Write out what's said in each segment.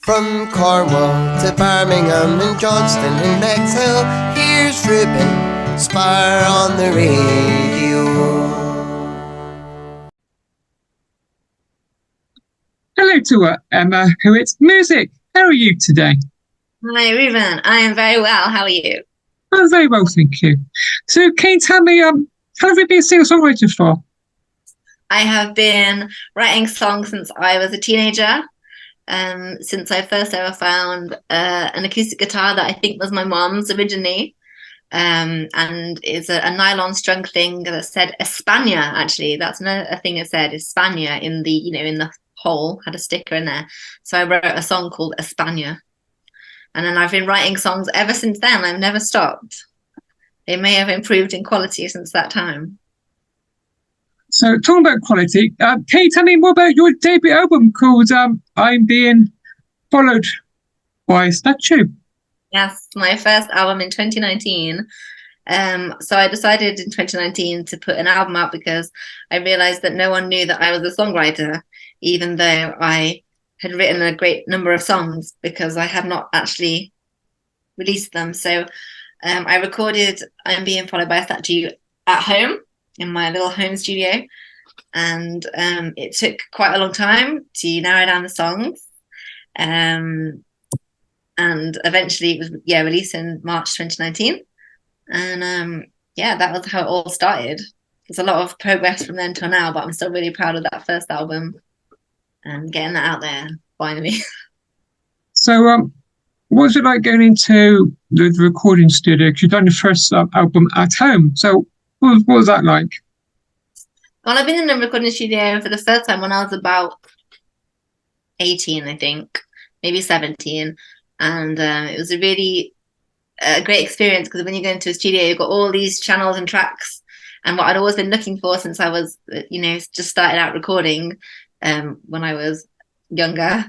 From Cornwall to Birmingham and Johnston and Bexhill, here's Ruben Spire on the radio. Hello to Emma Howett. Music, how are you today? Hi, Ruben. I am very well. How are you? I'm very well, thank you. So can you tell me, how have you been a singer-songwriter for? I have been writing songs since I was a teenager. Since I first ever found an acoustic guitar that I think was my mom's originally. And it's a nylon strung thing that said España, actually. That's another thing it said, España, in the hole, had a sticker in there. So I wrote a song called España. And then I've been writing songs ever since then. I've never stopped. They may have improved in quality since that time. So talking about quality, can you tell me more about your debut album called I'm Being Followed by a Statue? Yes, my first album in 2019. So I decided in 2019 to put an album out because I realized that no one knew that I was a songwriter, even though I had written a great number of songs because I had not actually released them. So I recorded I'm Being Followed by a Statue at home in my little home studio. And it took quite a long time to narrow down the songs. And eventually it was released in March 2019. And that was how it all started. There's a lot of progress from then till now, but I'm still really proud of that first album and getting that out there finally. So what was it like going into the recording studio? Because you've done your first album at home. So what was that like? Well, I've been in the recording studio for the first time when I was about 18, I think, maybe 17. And it was a really great experience because when you go into a studio, you've got all these channels and tracks. And what I'd always been looking for since I was, just started out recording when I was younger,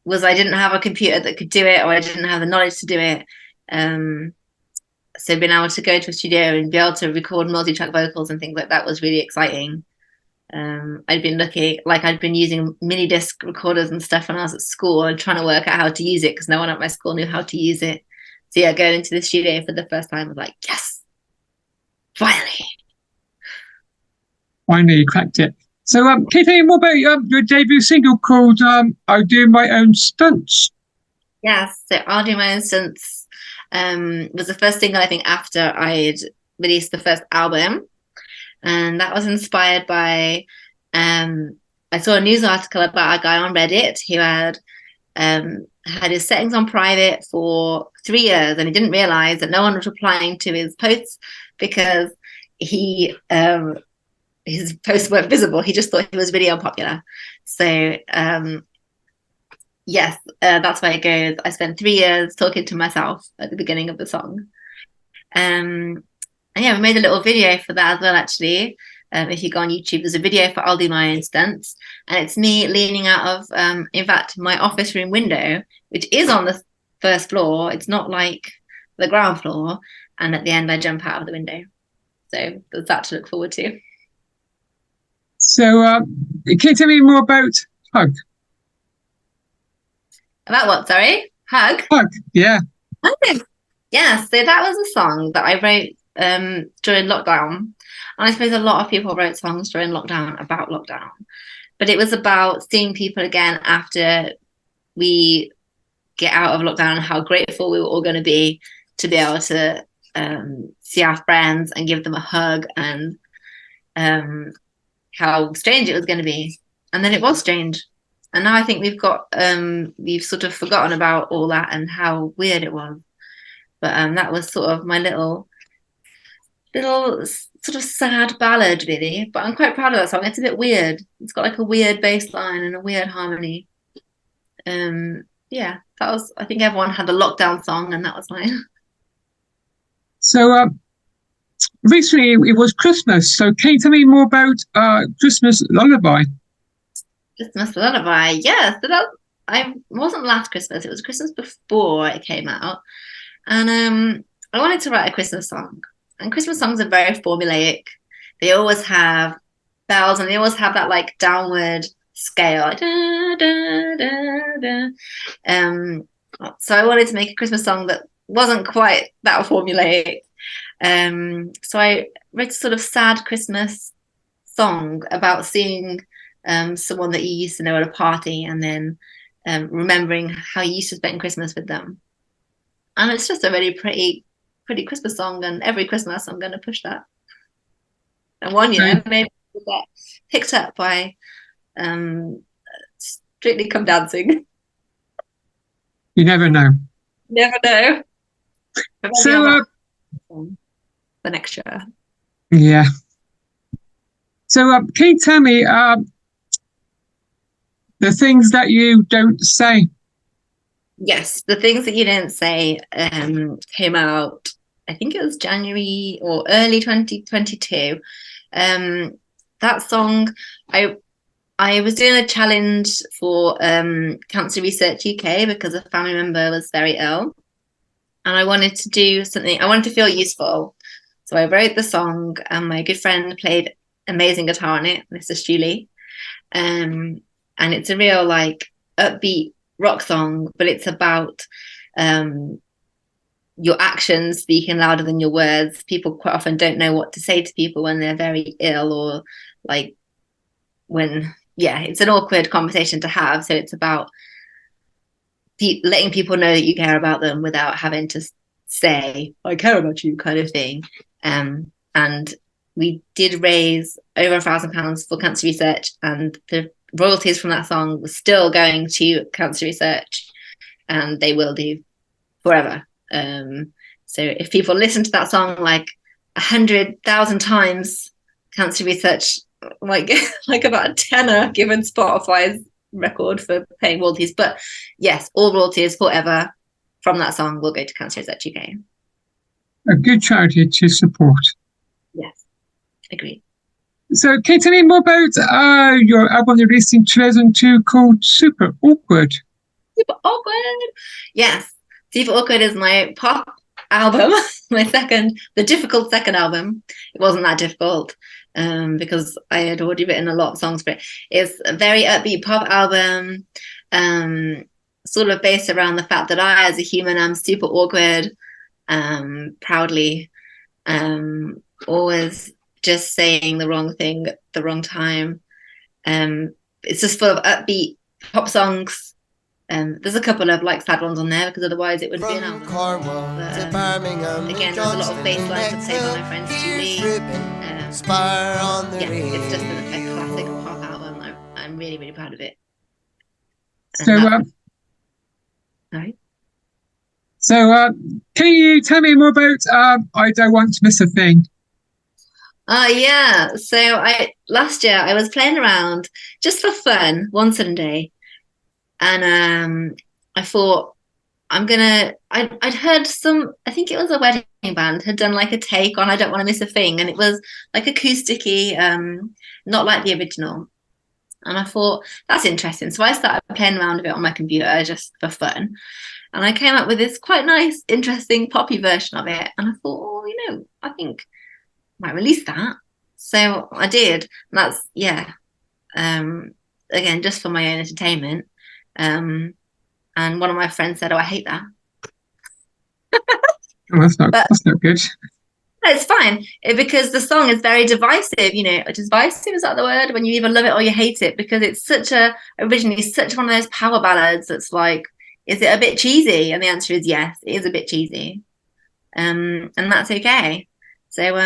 was I didn't have a computer that could do it, or I didn't have the knowledge to do it. So being able to go to a studio and be able to record multi-track vocals and things like that was really exciting. I'd been using mini disc recorders and stuff when I was at school and trying to work out how to use it because no one at my school knew how to use it. So yeah, going into the studio for the first time was like, yes, finally You cracked it. So can you tell me more about your debut single called I'll Do My Own Stunts? Yes, so I'll Do My Own Stunts was the first single I think after I'd released the first album. And that was inspired by I saw a news article about a guy on Reddit who had had his settings on private for 3 years, and he didn't realize that no one was replying to his posts because his posts weren't visible. He just thought he was really unpopular. So that's why it goes. I spent 3 years talking to myself at the beginning of the song. And we made a little video for that as well, actually. If you go on YouTube, there's a video for I'll Do My Own Stunts. And it's me leaning out of, in fact, my office room window, which is on the first floor. It's not like the ground floor. And at the end, I jump out of the window. So there's that to look forward to. So can you tell me more about Hug? About what, sorry? Hug? Hug, yeah. Okay. Yeah, so that was a song that I wrote during lockdown. And I suppose a lot of people wrote songs during lockdown about lockdown. But it was about seeing people again after we get out of lockdown and how grateful we were all going to be able to see our friends and give them a hug, and how strange it was going to be. And then it was strange. And now I think we've sort of forgotten about all that and how weird it was. But that was sort of my little sort of sad ballad, really. But I'm quite proud of that song. It's a bit weird. It's got like a weird bass line and a weird harmony. That was, I think everyone had a lockdown song, and that was mine. So recently it was Christmas. So can you tell me more about Christmas Lullaby? Christmas Lullaby, yeah. So it wasn't last Christmas. It was Christmas before it came out. And I wanted to write a Christmas song. And Christmas songs are very formulaic. They always have bells, and they always have that like downward scale, like, da, da, da, da. So I wanted to make a Christmas song that wasn't quite that formulaic. So I wrote a sort of sad Christmas song about seeing someone that you used to know at a party and then remembering how you used to spend Christmas with them. And it's just a really pretty Christmas song, and every Christmas I'm going to push that. And one year maybe we'll get picked up by Strictly Come Dancing. You never know. Never know. So, the next year. Yeah. So, can you tell me the things that you don't say? Yes, the things that you didn't say came out, I think it was January or early 2022. That song, I was doing a challenge for Cancer Research UK because a family member was very ill. And I wanted to do something, I wanted to feel useful. So I wrote the song, and my good friend played amazing guitar on it, Mr. Julie. And it's a real like upbeat rock song, but it's about your actions speaking louder than your words. People quite often don't know what to say to people when they're very ill, or like when, it's an awkward conversation to have. So it's about letting people know that you care about them without having to say, I care about you, kind of thing. And we did raise over £1,000 for Cancer Research, and the royalties from that song were still going to Cancer Research, and they will do forever. So if people listen to that song like 100,000 times, Cancer Research might get like about a tenner given Spotify's record for paying royalties. But yes, all royalties forever from that song will go to Cancer Research UK. A good charity to support. Yes, agreed. So, can you tell me more about your album released in 2002 called Super Awkward? Super Awkward. Yes, Super Awkward is my pop album, the difficult second album. It wasn't that difficult because I had already written a lot of songs for it. It's a very upbeat pop album, sort of based around the fact that I, as a human, am super awkward, proudly, always just saying the wrong thing at the wrong time. It's just full of upbeat pop songs. There's a couple of like sad ones on there because otherwise it wouldn't be an album. Cornwall to Birmingham, again, there's a lot of bass lines to play by my friend Julie. Spire on the it's just a classic pop album. I'm really, really proud of it. So, sorry. So, can you tell me more about I Don't Want to Miss a Thing? Yeah. So last year I was playing around just for fun one Sunday, and I thought I'd heard I think it was a wedding band had done like a take on I Don't Want to Miss a Thing, and it was like acousticy, not like the original. And I thought that's interesting. So I started playing around with it on my computer just for fun. And I came up with this quite nice, interesting poppy version of it. And I thought, I think I might release that. So I did. And that's, again, just for my own entertainment. And one of my friends said, I hate that. Oh, that's not good. It's fine because the song is very divisive. Divisive, is that the word? When you either love it or you hate it, because it's originally such one of those power ballads that's like, is it a bit cheesy? And the answer is yes, it is a bit cheesy. And that's okay. So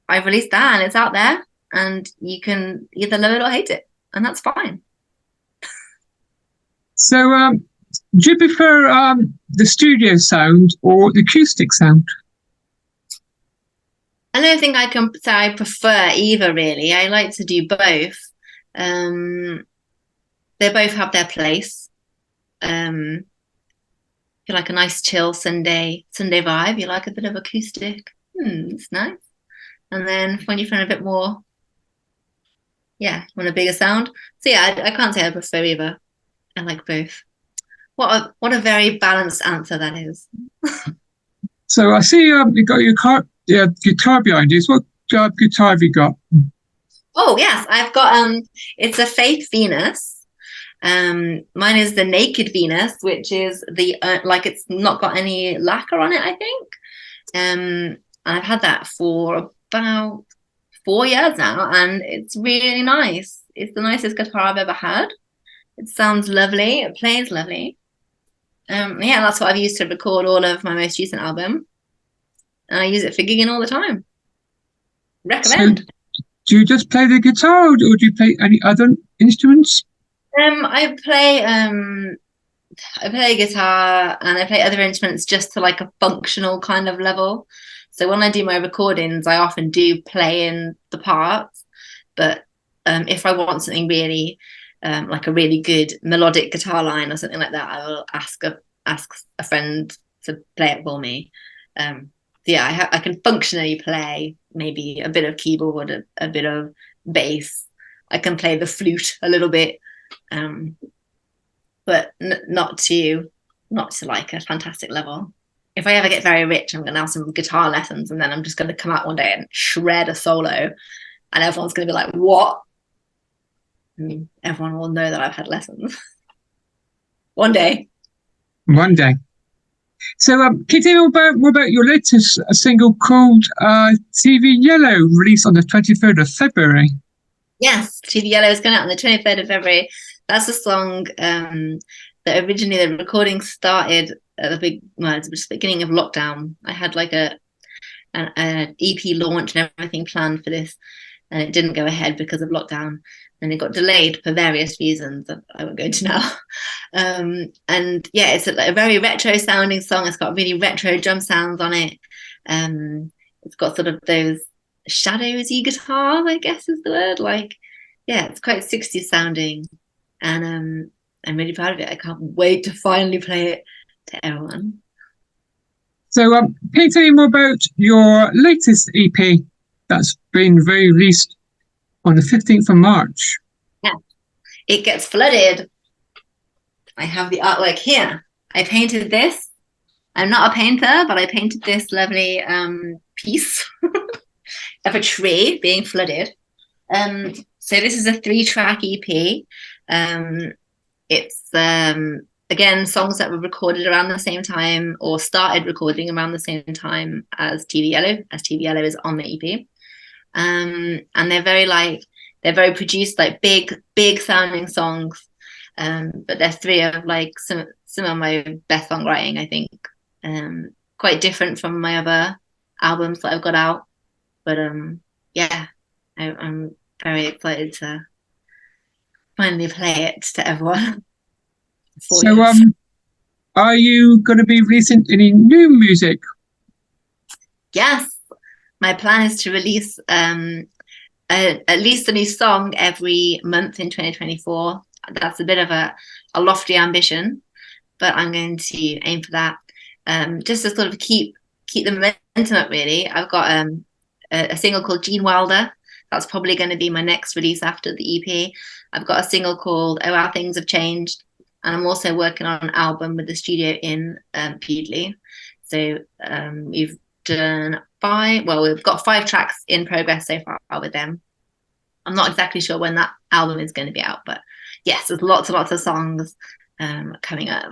I've released that and it's out there, and you can either love it or hate it, and that's fine. So do you prefer the studio sound or the acoustic sound? I don't think I can say I prefer either, really. I like to do both. They both have their place. If you like a nice chill Sunday vibe, you like a bit of acoustic. It's nice. And then when you're feeling a bit more, want a bigger sound. So I can't say I prefer either. I like both. What a very balanced answer that is. So I see you got your guitar behind you. So what guitar have you got? Oh yes, I've got it's a Faith Venus. Mine is the Naked Venus, which is the like it's not got any lacquer on it, I think. And I've had that for about 4 years now, and it's really nice. It's the nicest guitar I've ever had. It sounds lovely. It plays lovely. Yeah, that's what I've used to record all of my most recent album, and I use it for gigging all the time. So, Recommend. do you just play the guitar, or do you play any other instruments? I play guitar and I play other instruments just to like a functional kind of level. So when I do my recordings, I often do play in the parts, but if I want something really like a really good melodic guitar line or something like that, I will ask a friend to play it for me. Yeah, I can functionally play maybe a bit of keyboard, a bit of bass. I can play the flute a little bit, but not to like a fantastic level. If I ever get very rich, I'm going to have some guitar lessons, and then I'm just going to come out one day and shred a solo, and everyone's going to be like, "What?" I mean, everyone will know that I've had lessons one day. One day. So, can you tell me more about your latest single called TV Yellow, released on the 23rd of February? Yes, TV Yellow is going out on the 23rd of February. That's a song that originally the recording started at it was the beginning of lockdown. I had like an EP launch and everything planned for this, and it didn't go ahead because of lockdown. And it got delayed for various reasons that I won't go into now. And yeah, it's a very retro sounding song. It's got really retro drum sounds on it. It's got sort of those shadowsy guitars, I guess is the word. Like, yeah, it's quite 60s sounding, and I'm really proud of it. I can't wait to finally play it to everyone. So, can you tell me more about your latest EP that's been released on the 15th of March? Yeah, it gets flooded. I have the artwork here. I painted this. I'm not a painter, but I painted this lovely piece of a tree being flooded. So this is a 3-track EP. It's again songs that were recorded around the same time or started recording around the same time as TV Yellow, as TV Yellow is on the EP. And they're very produced, like big sounding songs. But they're three of like some of my best songwriting, I think. Quite different from my other albums that I've got out. But yeah, I'm very excited to finally play it to everyone. So, are you going to be releasing any new music? Yes, my plan is to release at least a new song every month in 2024. That's a bit of a lofty ambition, but I'm going to aim for that. Just to sort of keep the momentum up, really. I've got a single called Gene Wilder. That's probably going to be my next release after the EP. I've got a single called Oh How Things Have Changed, and I'm also working on an album with the studio in Pewdley. So we've got 5 tracks in progress so far with them. I'm not exactly sure when that album is going to be out, but yes, there's lots and lots of songs coming up.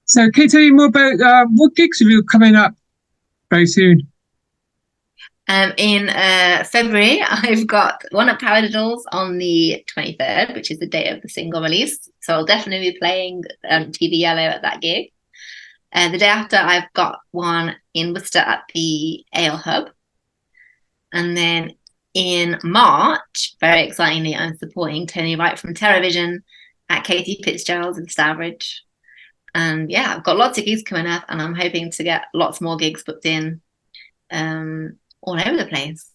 So, can you tell me more about what gigs have you coming up very soon? In February, I've got one at Paradiddles on the 23rd, which is the day of the single release. So I'll definitely be playing TV Yellow at that gig. The day after, I've got one in Worcester at the Ale Hub. And then in March, very excitingly, I'm supporting Tony Wright from TerraVision at Katie Fitzgerald's in Stourbridge. And yeah, I've got lots of gigs coming up, and I'm hoping to get lots more gigs booked in all over the place.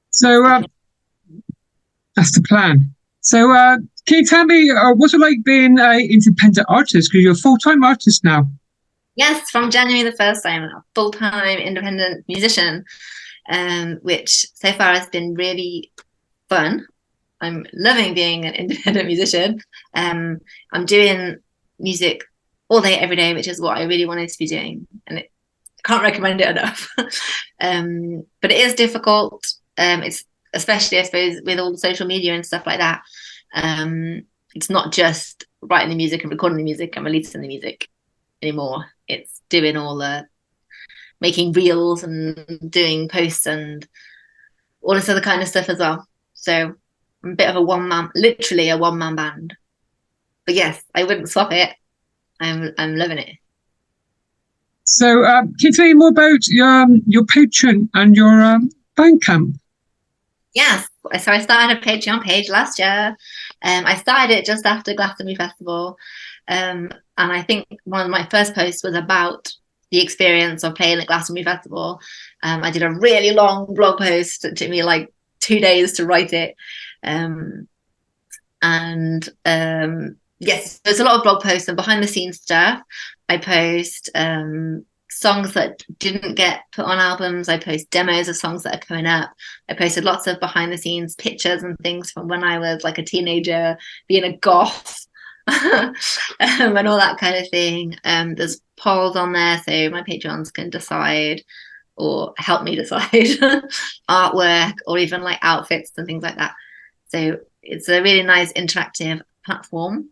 So that's the plan. So can you tell me what's it like being an independent artist? Because you're a full-time artist now. Yes, from January the 1st, I'm a full-time independent musician, which so far has been really fun. I'm loving being an independent musician. I'm doing music all day, every day, which is what I really wanted to be doing. And I can't recommend it enough. But it is difficult. It's especially I suppose with all the social media and stuff like that. It's not just writing the music and recording the music and releasing the music anymore. It's doing all the making reels and doing posts and all this other kind of stuff as well. So I'm a bit of a literally a one man band. But yes, I wouldn't swap it. I'm loving it. So, can you tell me more about your Patreon and your Bandcamp? Yes, so I started a Patreon page last year. I started it just after Glastonbury Festival, and I think one of my first posts was about the experience of playing at Glastonbury Festival. I did a really long blog post. It took me like 2 days to write it, yes, there's a lot of blog posts and behind the scenes stuff. I post songs that didn't get put on albums. I post demos of songs that are coming up. I posted lots of behind the scenes pictures and things from when I was like a teenager, being a goth and all that kind of thing. There's polls on there so my patrons can decide or help me decide artwork or even like outfits and things like that. So it's a really nice interactive platform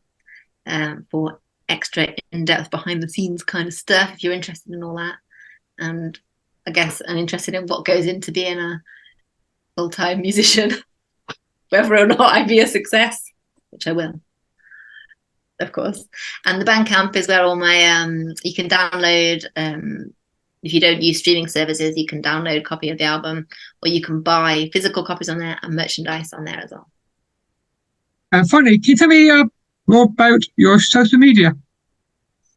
for extra in-depth behind the scenes kind of stuff if you're interested in all that. And I guess I'm interested in what goes into being a full-time musician, whether or not I be a success, which I will, of course. And the Bandcamp is where all my you can download if you don't use streaming services, you can download a copy of the album, or you can buy physical copies on there and merchandise on there as well. Finally, can you tell me more about your social media?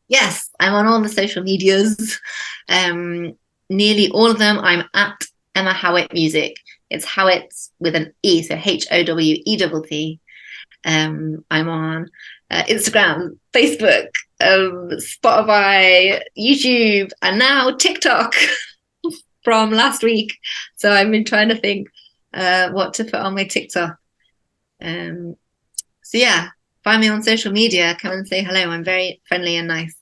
Yes, I'm on all the social medias. Nearly all of them, I'm at Emma Howett Music. It's Howett with an E, so HOWETT. I'm on Instagram, Facebook, Spotify, YouTube, and now TikTok from last week. So I've been trying to think what to put on my TikTok. So yeah, find me on social media. Come and say hello. I'm very friendly and nice.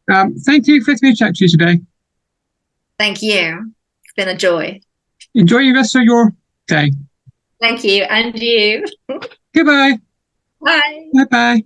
Thank you for letting me chat to you today. Thank you. It's been a joy. Enjoy the rest of your day. Thank you. And you. Goodbye. Bye. Bye-bye.